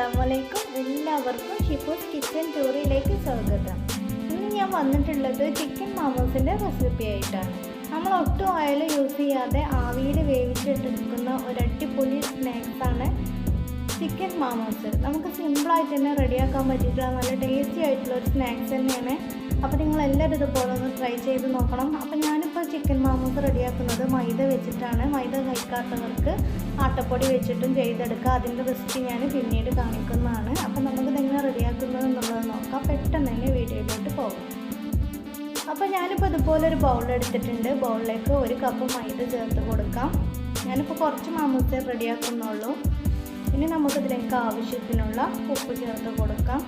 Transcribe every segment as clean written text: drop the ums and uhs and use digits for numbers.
അസ്സലാമലൈക്കും. എല്ലാവർക്കും ഷിഫൂസ് കിച്ചൻ ടൂറിലേക്ക് സ്വാഗതം. ഇന്ന് ഞാൻ വന്നിട്ടുള്ളത് ചിക്കൻ മോമോസിൻ്റെ റെസിപ്പി ആയിട്ടാണ്. നമ്മൾ ഒട്ടും ഓയിൽ യൂസ് ചെയ്യാതെ ആവിയിൽ വേവിച്ചെടുക്കുന്ന ഒരു അടിപൊളി സ്നാക്സാണ് ചിക്കൻ മോമോസ്. നമുക്ക് സിമ്പിളായിട്ട് തന്നെ റെഡിയാക്കാൻ പറ്റിയിട്ടുള്ള നല്ല ടേസ്റ്റി ആയിട്ടുള്ള ഒരു സ്നാക്സ് തന്നെയാണ്. അപ്പോൾ നിങ്ങളെല്ലാവരും ഇതുപോലെ ഒന്ന് ട്രൈ ചെയ്ത് നോക്കണം. അപ്പോൾ ഞാനിപ്പോൾ ചിക്കൻ മോമോസ് റെഡിയാക്കുന്നത് മൈദ വെച്ചിട്ടാണ്. മൈദ കഴിക്കാത്തവർക്ക് ആട്ടപ്പൊടി വെച്ചിട്ടും ചെയ്തെടുക്കുക. അതിൻ്റെ റെസിപ്പി ഞാൻ പിന്നീട് കാണിക്കുന്നതാണ്. അപ്പോൾ നമുക്കിത് എങ്ങനെ റെഡിയാക്കുന്നത് എന്നുള്ളത് നോക്കാം. പെട്ടെന്ന് തന്നെ വീഡിയോയിലോട്ട് പോകാം. അപ്പോൾ ഞാനിപ്പോൾ ഇതുപോലെ ഒരു ബൗൾ എടുത്തിട്ടുണ്ട്. ബൗളിലേക്ക് 1 കപ്പ് മൈദ ചേർത്ത് കൊടുക്കാം. ഞാനിപ്പോൾ കുറച്ച് മോമോസേ റെഡിയാക്കുന്നുള്ളൂ. ഇനി നമുക്കിതിലേക്ക് ആവശ്യത്തിനുള്ള ഉപ്പ് ചേർത്ത് കൊടുക്കാം.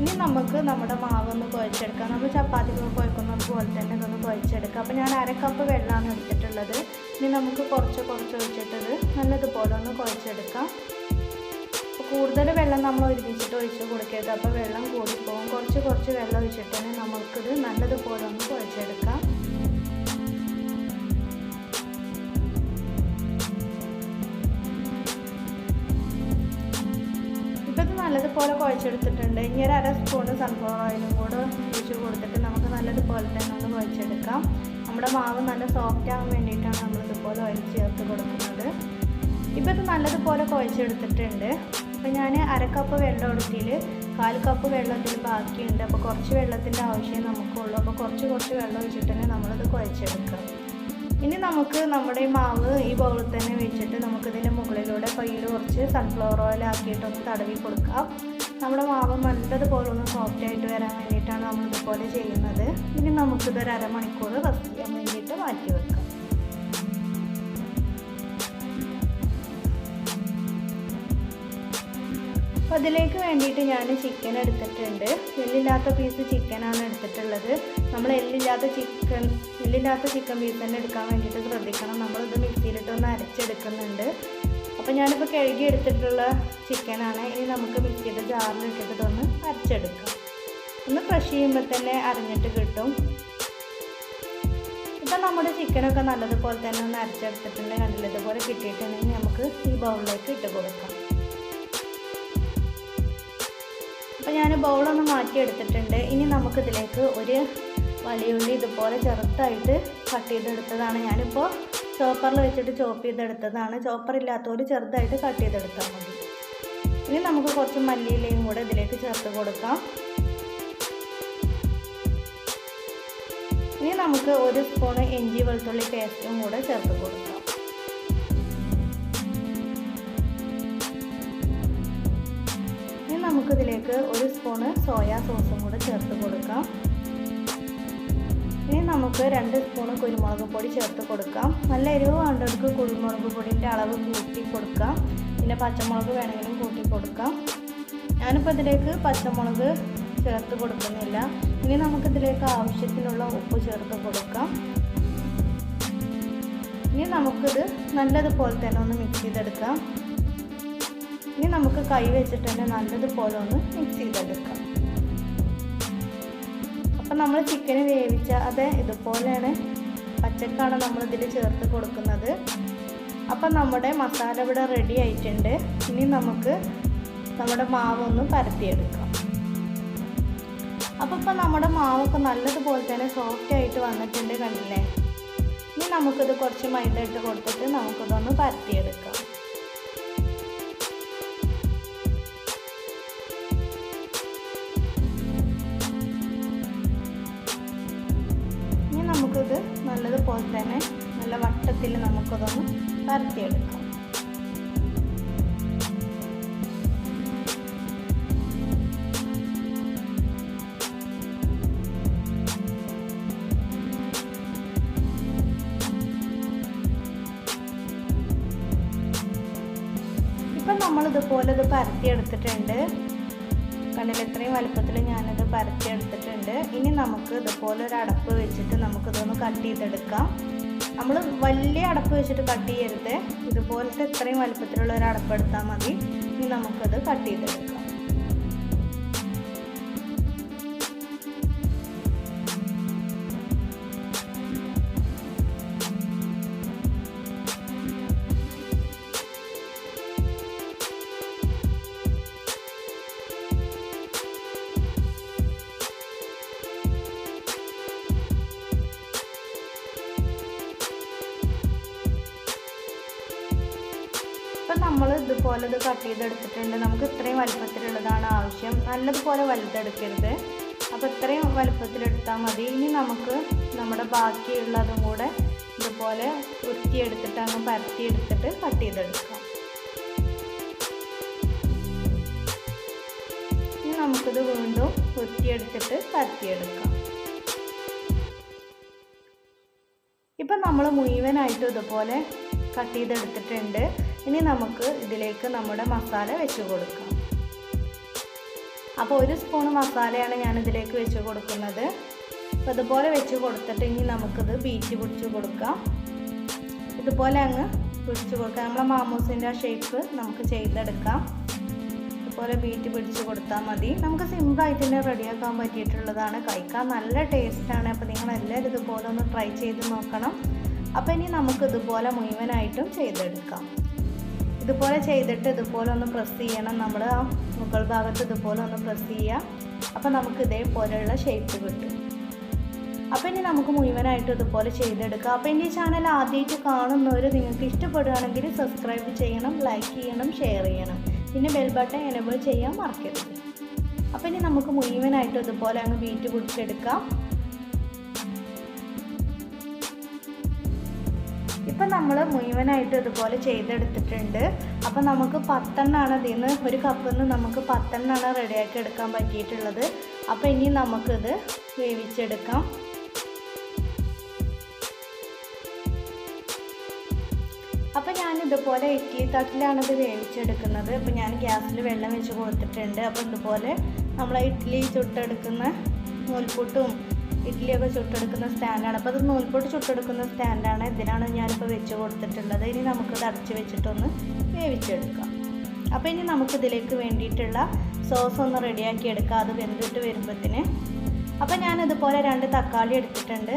ഇനി നമുക്ക് നമ്മുടെ മാവൊന്ന് കുഴച്ചെടുക്കാം. നമ്മൾ ചപ്പാത്തിക്ക് കുഴക്കുന്നത് പോലെ തന്നെ ഇതൊന്ന് കുഴച്ചെടുക്കാം. അപ്പോൾ ഞാൻ 1/2 കപ്പ് വെള്ളമാണ് എടുത്തിട്ടുള്ളത്. ഇനി നമുക്ക് കുറച്ച് ഒഴിച്ചിട്ടത് നല്ലതുപോലെ ഒന്ന് കുഴച്ചെടുക്കാം. അപ്പോൾ കൂടുതൽ വെള്ളം നമ്മൾ ഒരുമിച്ചിട്ട് ഒഴിച്ച് കൊടുക്കരുത്. അപ്പോൾ വെള്ളം കൂടിപ്പോകും. കുറച്ച് വെള്ളം ഒഴിച്ചിട്ട് തന്നെ നമുക്കിത് നല്ലതുപോലെ ഒന്ന് കുഴച്ചെടുക്കാം. നല്ലതുപോലെ കുഴച്ചെടുത്തിട്ടുണ്ട്. ഇനി 1/2 സ്പൂൺ സൺഫ്ലവർ ഓയിലും കൂടെ ഒഴിച്ച് കൊടുത്തിട്ട് നമുക്ക് നല്ലതുപോലെ തന്നെ ഒന്ന് കുഴച്ചെടുക്കാം. നമ്മുടെ മാവ് നല്ല സോഫ്റ്റ് ആകാൻ വേണ്ടിയിട്ടാണ് നമ്മളിതുപോലെ ഓയിൽ ചേർത്ത് കൊടുക്കുന്നത്. ഇപ്പോൾ ഇത് നല്ലതുപോലെ കുഴച്ചെടുത്തിട്ടുണ്ട്. അപ്പോൾ ഞാൻ 1/2 കപ്പ് വെള്ളം എടുത്തിൽ 1/4 കപ്പ് വെള്ളത്തിൽ ബാക്കിയുണ്ട്. അപ്പോൾ കുറച്ച് വെള്ളത്തിൻ്റെ ആവശ്യമേ നമുക്കുള്ളൂ. അപ്പോൾ കുറച്ച് വെള്ളം ഒഴിച്ചിട്ട് തന്നെ നമ്മളിത് കുഴച്ചെടുക്കാം. ഇനി നമുക്ക് നമ്മുടെ ഈ മാവ് ഈ ബൗളിൽ തന്നെ വെച്ചിട്ട് നമുക്കിതിൻ്റെ മുകളിലൂടെ കയ്യിൽ കുറച്ച് സൺഫ്ലവർ ഓയിൽ ആക്കിയിട്ടൊന്ന് തടവി കൊടുക്കാം. നമ്മുടെ മാവ് നല്ലതുപോലെ ഒന്ന് സോഫ്റ്റ് ആയിട്ട് വരാൻ വേണ്ടിയിട്ടാണ് നമ്മളിതുപോലെ ചെയ്യുന്നത്. ഇനി നമുക്കിതൊരു 1/2 മണിക്കൂർ റെസ്റ്റ് ചെയ്യാൻ വേണ്ടിയിട്ട് മാറ്റി വെക്കാം. അപ്പോൾ അതിലേക്ക് വേണ്ടിയിട്ട് ഞാൻ ചിക്കൻ എടുത്തിട്ടുണ്ട്. എല്ലില്ലാത്ത പീസ് ചിക്കനാണ് എടുത്തിട്ടുള്ളത്. നമ്മൾ എല്ലില്ലാത്ത ചിക്കൻ പീസ് തന്നെ എടുക്കാൻ വേണ്ടിയിട്ട് ശ്രദ്ധിക്കണം. നമ്മളിത് മിക്സിയിലിട്ടൊന്ന് അരച്ചെടുക്കുന്നുണ്ട്. അപ്പോൾ ഞാനിപ്പോൾ കഴുകി എടുത്തിട്ടുള്ള ചിക്കനാണ്. ഇനി നമുക്ക് മിക്സിയുടെ ജാറിലിട്ടിട്ട് ഇതൊന്ന് അരച്ചെടുക്കാം. ഒന്ന് ക്രഷ് ചെയ്യുമ്പോൾ തന്നെ അരഞ്ഞിട്ട് കിട്ടും. ഇപ്പം നമ്മുടെ ചിക്കനൊക്കെ നല്ലതുപോലെ തന്നെ ഒന്ന് അരച്ചെടുത്തിട്ടുണ്ട്. കണ്ടില്ല, ഇതുപോലെ കിട്ടിയിട്ടുണ്ടെങ്കിൽ നമുക്ക് ഈ ബൗളിലേക്ക് ഇട്ട് കൊടുക്കാം. അപ്പോൾ ഞാൻ ബൗളൊന്ന് മാറ്റിയെടുത്തിട്ടുണ്ട്. ഇനി നമുക്കിതിലേക്ക് ഒരു വലിയ ഉള്ളി ഇതുപോലെ ചെറുതായിട്ട് കട്ട് ചെയ്തെടുത്തതാണ്. ഞാനിപ്പോൾ ചോപ്പറിൽ വെച്ചിട്ട് ചോപ്പ് ചെയ്തെടുത്തതാണ്. ചോപ്പർ ഇല്ലാത്തവർ ചെറുതായിട്ട് കട്ട് ചെയ്തെടുത്താൽ മതി. ഇനി നമുക്ക് കുറച്ച് മല്ലിയിലയും കൂടെ ഇതിലേക്ക് ചേർത്ത് കൊടുക്കാം. ഇനി നമുക്ക് 1 സ്പൂൺ ഇഞ്ചി വെളുത്തുള്ളി പേസ്റ്റും കൂടെ ചേർത്ത് കൊടുക്കാം. നമുക്കിതിലേക്ക് 1 സ്പൂൺ സോയാ സോസും കൂടെ ചേർത്ത് കൊടുക്കാം. ഇനി നമുക്ക് 2 സ്പൂൺ കുരുമുളക് പൊടി ചേർത്ത് കൊടുക്കാം. നല്ല എരിവ് വേണ്ടവർക്ക് കുരുമുളക് പൊടിൻ്റെ അളവ് കൂട്ടി കൊടുക്കാം. പിന്നെ പച്ചമുളക് വേണമെങ്കിലും കൂട്ടി കൊടുക്കാം. ഞാനിപ്പോൾ ഇതിലേക്ക് പച്ചമുളക് ചേർത്ത് കൊടുക്കുന്നില്ല. ഇനി നമുക്കിതിലേക്ക് ആവശ്യത്തിനുള്ള ഉപ്പ് ചേർത്ത് കൊടുക്കാം. ഇനി നമുക്കിത് നല്ലതുപോലെ തന്നെ ഒന്ന് മിക്സ് ചെയ്തെടുക്കാം. ഇനി നമുക്ക് കൈ വെച്ചിട്ട് തന്നെ നല്ലതുപോലെ ഒന്ന് മിക്സ് ചെയ്തെടുക്കാം. അപ്പം നമ്മൾ ചിക്കൻ വേവിച്ച അത് ഇതുപോലെയാണ്, പച്ചക്കാണ് നമ്മളിതിൽ ചേർത്ത് കൊടുക്കുന്നത്. അപ്പം നമ്മുടെ മസാല ഇവിടെ റെഡി ആയിട്ടുണ്ട്. ഇനി നമുക്ക് നമ്മുടെ മാവൊന്ന് പരത്തിയെടുക്കാം. അപ്പോൾ നമ്മുടെ മാവൊക്കെ നല്ലതുപോലെ തന്നെ സോഫ്റ്റ് ആയിട്ട് വന്നിട്ടുണ്ട്, കണ്ടില്ലേ. ഇനി നമുക്കിത് കുറച്ച് മൈദ ഇട്ട് കൊടുത്തിട്ട് നമുക്കിതൊന്ന് പരത്തിയെടുക്കാം. നമുക്കിത് നല്ലതുപോലെ തന്നെ നല്ല വട്ടത്തിൽ നമുക്കതൊന്ന് പരത്തിയെടുക്കാം. ഇപ്പം നമ്മളിതുപോലെ ഇത് പരത്തിയെടുത്തിട്ടുണ്ട്. കണ്ണിൽ ഇത്രയും വലുപ്പത്തിൽ ഞാനിത് പരത്തിയെടുത്തിട്ടുണ്ട്. ഇനി നമുക്ക് ഇതുപോലെ ഒരു അടപ്പ് വെച്ചിട്ട് നമുക്കിതൊന്ന് കട്ട് ചെയ്തെടുക്കാം. നമ്മൾ വലിയ അടപ്പ് വെച്ചിട്ട് കട്ട് ചെയ്യരുത്. ഇതുപോലത്തെ ഇത്രയും വലുപ്പത്തിലുള്ള ഒരു അടപ്പ് എടുത്താൽ മതി. ഇനി നമുക്കത് കട്ട് ചെയ്തെടുക്കാം. നമ്മൾ ഇതുപോലെ ഇത് കട്ട് ചെയ്തെടുത്തിട്ടുണ്ട്. നമുക്ക് ഇത്രയും വലുപ്പത്തിലുള്ളതാണ് ആവശ്യം, നല്ലതുപോലെ വലുതെടുക്കരുത്. അപ്പോൾ ഇത്രയും വലുപ്പത്തിലെടുത്താൽ മതി. ഇനി നമുക്ക് നമ്മുടെ ബാക്കിയുള്ളതും കൂടെ ഇതുപോലെ ഉരുത്തിയെടുത്തിട്ട് അങ്ങ് പരത്തിയെടുത്തിട്ട് കട്ട് ചെയ്തെടുക്കാം. ഇനി നമുക്കിത് വീണ്ടും ഉരുത്തിയെടുത്തിട്ട് പരത്തിയെടുക്കാം. ഇപ്പം നമ്മൾ മുഴുവനായിട്ട് ഇതുപോലെ കട്ട് ചെയ്തെടുത്തിട്ടുണ്ട്. ഇനി നമുക്ക് ഇതിലേക്ക് നമ്മുടെ മസാല വെച്ച് കൊടുക്കാം. അപ്പോൾ 1 സ്പൂൺ മസാലയാണ് ഞാൻ ഇതിലേക്ക് വെച്ച് കൊടുക്കുന്നത്. അപ്പോൾ ഇതുപോലെ വെച്ച് കൊടുത്തിട്ട് ഇനി നമുക്കിത് ബീറ്റ് പിടിച്ച് കൊടുക്കാം. ഇതുപോലെ അങ്ങ് പിടിച്ച് കൊടുക്കാം. നമ്മളെ മാമോസിൻ്റെ ആ ഷേപ്പ് നമുക്ക് ചെയ്തെടുക്കാം. ഇതുപോലെ ബീറ്റ് പിടിച്ച് കൊടുത്താൽ മതി. നമുക്ക് സിമ്പിളായിട്ട് തന്നെ റെഡിയാക്കാൻ പറ്റിയിട്ടുള്ളതാണ്. കഴിക്കാൻ നല്ല ടേസ്റ്റാണ്. അപ്പോൾ നിങ്ങളെല്ലാവരും ഇതുപോലെ ഒന്ന് ട്രൈ ചെയ്ത് നോക്കണം. അപ്പോൾ ഇനി നമുക്ക് ഇതുപോലെ മുഴുവനായിട്ടും ചെയ്തെടുക്കാം. ഇതുപോലെ ചെയ്തിട്ട് ഇതുപോലെ ഒന്ന് പ്രസ് ചെയ്യണം. നമ്മൾ ആ മുകൾ ഭാഗത്ത് ഇതുപോലെ ഒന്ന് പ്രസ് ചെയ്യുക. അപ്പോൾ നമുക്ക് ഇതേപോലെയുള്ള ഷേപ്പ് കിട്ടും. അപ്പോൾ ഇനി നമുക്ക് മുഴുവനായിട്ട് ഇതുപോലെ ചെയ്തെടുക്കാം. അപ്പോൾ എൻ്റെ ഈ ചാനൽ ആദ്യമായിട്ട് കാണുന്നവർ നിങ്ങൾക്ക് ഇഷ്ടപ്പെടുകയാണെങ്കിൽ സബ്സ്ക്രൈബ് ചെയ്യണം, ലൈക്ക് ചെയ്യണം, ഷെയർ ചെയ്യണം. പിന്നെ ബെൽ ബട്ടൺ എനേബിൾ ചെയ്യാൻ മറക്കരുത്. അപ്പോൾ ഇനി നമുക്ക് മുഴുവനായിട്ട് ഇതുപോലെ അങ്ങ് ബീറ്റ് പിടിച്ചെടുക്കാം. ഇപ്പം നമ്മൾ മുഴുവനായിട്ട് ഇതുപോലെ ചെയ്തെടുത്തിട്ടുണ്ട്. അപ്പം നമുക്ക് 10 എണ്ണമാണ് ഇതിൽ നിന്ന്, ഒരു കപ്പിൽ നിന്ന് നമുക്ക് 10 എണ്ണമാണ് റെഡിയാക്കി എടുക്കാൻ പറ്റിയിട്ടുള്ളത്. അപ്പോൾ ഇനി നമുക്കിത് വേവിച്ചെടുക്കാം. അപ്പോൾ ഞാനിതുപോലെ ഇഡ്ഡലി തട്ടിലാണ് ഇത് വേവിച്ചെടുക്കുന്നത്. അപ്പോൾ ഞാൻ ഗ്യാസിൽ വെള്ളം വെച്ച് കൊടുത്തിട്ടുണ്ട്. അപ്പോൾ ഇതുപോലെ നമ്മൾ ഇഡ്ഡലി ചുട്ടെടുക്കുന്ന നൂൽപുട്ടും ഇഡ്ഡലിയൊക്കെ ചുട്ടെടുക്കുന്ന സ്റ്റാൻഡാണ്. അപ്പോൾ അത് നൂൽപുട്ട് ചുട്ടെടുക്കുന്ന സ്റ്റാൻഡാണ്. ഇതിനാണ് ഞാനിപ്പോൾ വെച്ച് കൊടുത്തിട്ടുള്ളത്. ഇനി നമുക്കത് അടച്ച് വെച്ചിട്ടൊന്ന് വേവിച്ചെടുക്കാം. അപ്പോൾ ഇനി നമുക്കിതിലേക്ക് വേണ്ടിയിട്ടുള്ള സോസ് ഒന്ന് റെഡിയാക്കി എടുക്കാം, അത് വെന്തിട്ട് വരുമ്പോഴത്തേന്. അപ്പോൾ ഞാനിതുപോലെ 2 തക്കാളി എടുത്തിട്ടുണ്ട്.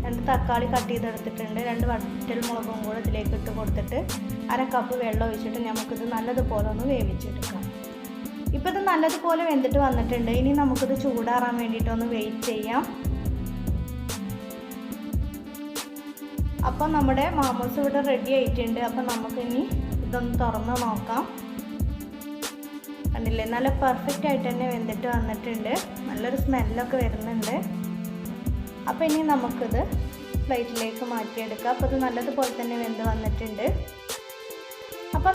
2 തക്കാളി കട്ട് ചെയ്തെടുത്തിട്ടുണ്ട്. 2 വറ്റൽ മുളകും കൂടെ ഇതിലേക്ക് ഇട്ട് കൊടുത്തിട്ട് 1/2 കപ്പ് വെള്ളം ഒഴിച്ചിട്ട് നമുക്കിത് നല്ലതുപോലെ ഒന്ന് വേവിച്ചെടുക്കാം. ഇപ്പോൾ ഇത് നല്ലതുപോലെ വെന്തിട്ട് വന്നിട്ടുണ്ട്. ഇനി നമുക്കിത് ചൂടാറാൻ വേണ്ടിയിട്ടൊന്ന് വെയിറ്റ് ചെയ്യാം. അപ്പോൾ നമ്മുടെ മാമോസ് ഇവിടെ റെഡി ആയിട്ടുണ്ട്. അപ്പോൾ നമുക്കിനി ഇതൊന്ന് തുറന്ന് നോക്കാം. കണ്ടില്ലേ, നല്ല പെർഫെക്റ്റ് ആയിട്ട് തന്നെ വെന്തിട്ട് വന്നിട്ടുണ്ട്. നല്ലൊരു സ്മെല്ലൊക്കെ വരുന്നുണ്ട്. അപ്പോൾ ഇനി നമുക്കിത് പ്ലേറ്റിലേക്ക് മാറ്റിയെടുക്കാം. അപ്പോൾ ഇത് നല്ലതുപോലെ തന്നെ വെന്ത് വന്നിട്ടുണ്ട്. അപ്പോൾ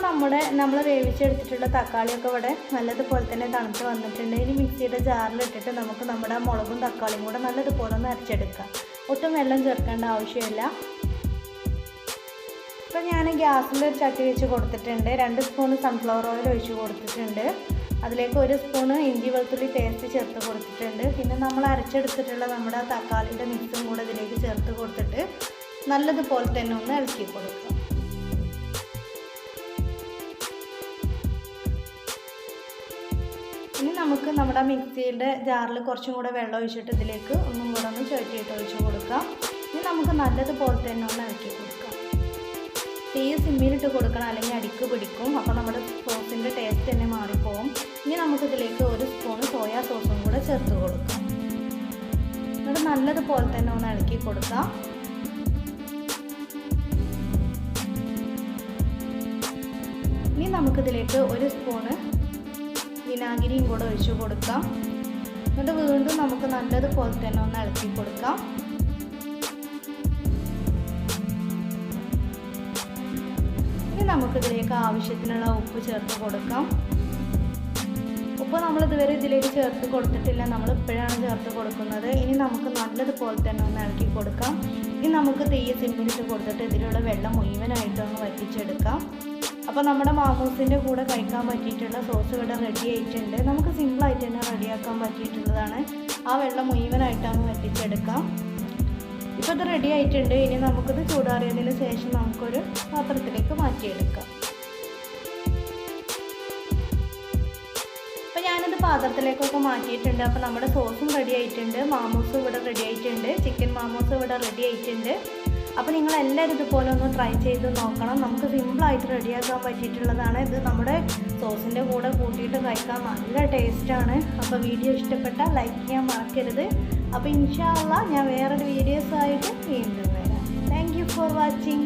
നമ്മൾ വേവിച്ചെടുത്തിട്ടുള്ള തക്കാളിയൊക്കെ ഇവിടെ നല്ലതുപോലെ തന്നെ തണുത്ത് വന്നിട്ടുണ്ട്. ഇനി മിക്സിയുടെ ജാറിലിട്ടിട്ട് നമുക്ക് നമ്മുടെ മുളകും തക്കാളിയും കൂടെ നല്ലതുപോലെ ഒന്ന് അരച്ചെടുക്കാം. ഒട്ടും വെള്ളം ചേർക്കേണ്ട ആവശ്യമില്ല. അപ്പോൾ ഞാൻ ഗ്യാസിൽ ഒരു ചട്ടി വെച്ച് കൊടുത്തിട്ടുണ്ട്. 2 സ്പൂൺ സൺഫ്ലവർ ഓയിൽ ഒഴിച്ച് കൊടുത്തിട്ടുണ്ട്. അതിലേക്ക് 1 സ്പൂൺ ഇഞ്ചി വെളുത്തുള്ളി പേസ്റ്റ് ചേർത്ത് കൊടുത്തിട്ടുണ്ട്. പിന്നെ നമ്മൾ അരച്ചെടുത്തിട്ടുള്ള നമ്മുടെ തക്കാളിയുടെ മിക്സും കൂടെ ഇതിലേക്ക് ചേർത്ത് കൊടുത്തിട്ട് നല്ലതുപോലെ തന്നെ ഒന്ന് ഇളക്കി കൊടുക്കുക. ഇനി നമുക്ക് നമ്മുടെ മിക്സിയുടെ ജാറിൽ കുറച്ചും കൂടെ വെള്ളം ഒഴിച്ചിട്ട് ഇതിലേക്ക് ഒന്നും കൂടെ ഒന്ന് ചുവട്ടിയിട്ട് ഒഴിച്ച് കൊടുക്കാം. ഇനി നമുക്ക് നല്ലതുപോലെ തന്നെ ഒന്ന് ഇളക്കി കൊടുക്കാം. തീ സിമ്മിലിട്ട് കൊടുക്കണം, അല്ലെങ്കിൽ അടിക്ക് പിടിക്കും. അപ്പോൾ നമ്മുടെ സോസിൻ്റെ ടേസ്റ്റ് തന്നെ മാറിപ്പോവും. ഇനി നമുക്കിതിലേക്ക് 1 സ്പൂൺ സോയാ സോസും കൂടെ ചേർത്ത് കൊടുക്കാം. എന്നിട്ട് നല്ലതുപോലെ തന്നെ ഒന്ന് ഇളക്കി കൊടുക്കാം. ഇനി നമുക്കിതിലേക്ക് 1 സ്പൂണ് വിനാഗിരിയും കൂടെ ഒഴിച്ച് കൊടുക്കാം. എന്നിട്ട് വീണ്ടും നമുക്ക് നല്ലതുപോലെ തന്നെ ഒന്ന് ഇളക്കി കൊടുക്കാം. ഇനി നമുക്കിതിലേക്ക് ആവശ്യത്തിനുള്ള ഉപ്പ് ചേർത്ത് കൊടുക്കാം. ഉപ്പ് നമ്മൾ ഇതുവരെ ഇതിലേക്ക് ചേർത്ത് കൊടുത്തിട്ടില്ല, നമ്മൾ ഇപ്പോഴാണ് ചേർത്ത് കൊടുക്കുന്നത്. ഇനി നമുക്ക് നല്ലതുപോലെ തന്നെ ഒന്ന് ഇളക്കി കൊടുക്കാം. ഇനി നമുക്ക് തീ സിമ്മിലിട്ട് കൊടുത്തിട്ട് ഇതിലുള്ള വെള്ളം മുഴുവനായിട്ടൊന്ന് വറ്റിച്ചെടുക്കാം. അപ്പോൾ നമ്മുടെ മാമോസിൻ്റെ കൂടെ കഴിക്കാൻ പറ്റിയിട്ടുള്ള സോസ് ഇവിടെ റെഡി ആയിട്ടുണ്ട്. നമുക്ക് സിമ്പിളായിട്ട് തന്നെ റെഡിയാക്കാൻ പറ്റിയിട്ടുള്ളതാണ്. ആ വെള്ളം മുഴുവനായിട്ടൊന്ന് വറ്റിച്ചെടുക്കാം. ഇപ്പോൾ ഇത് റെഡി ആയിട്ടുണ്ട്. ഇനി നമുക്കിത് ചൂടാറിയതിന് ശേഷം നമുക്കൊരു പാത്രത്തിലേക്ക് മാറ്റിയെടുക്കാം. അപ്പോൾ ഞാനിത് പാത്രത്തിലേക്കൊക്കെ മാറ്റിയിട്ടുണ്ട്. അപ്പോൾ നമ്മുടെ സോസും റെഡി ആയിട്ടുണ്ട്, മാമോസും ഇവിടെ റെഡി ആയിട്ടുണ്ട്, ചിക്കൻ മാമോസും ഇവിടെ റെഡി ആയിട്ടുണ്ട്. അപ്പോൾ നിങ്ങളെല്ലാവരും ഇതുപോലെ ഒന്ന് ട്രൈ ചെയ്ത് നോക്കണം. നമുക്ക് സിമ്പിളായിട്ട് റെഡിയാക്കാൻ പറ്റിയിട്ടുള്ളതാണ്. ഇത് നമ്മുടെ സോസിൻ്റെ കൂടെ കൂട്ടിയിട്ട് കഴിക്കാൻ നല്ല ടേസ്റ്റാണ്. അപ്പോൾ വീഡിയോ ഇഷ്ടപ്പെട്ടാൽ ലൈക്ക് ചെയ്യാൻ മറക്കരുത്. അപ്പോൾ ഇൻഷാ അല്ലാഹ് ഞാൻ വേറൊരു വീഡിയോസായിട്ട് വീണ്ടും വരാം. Thank you for watching.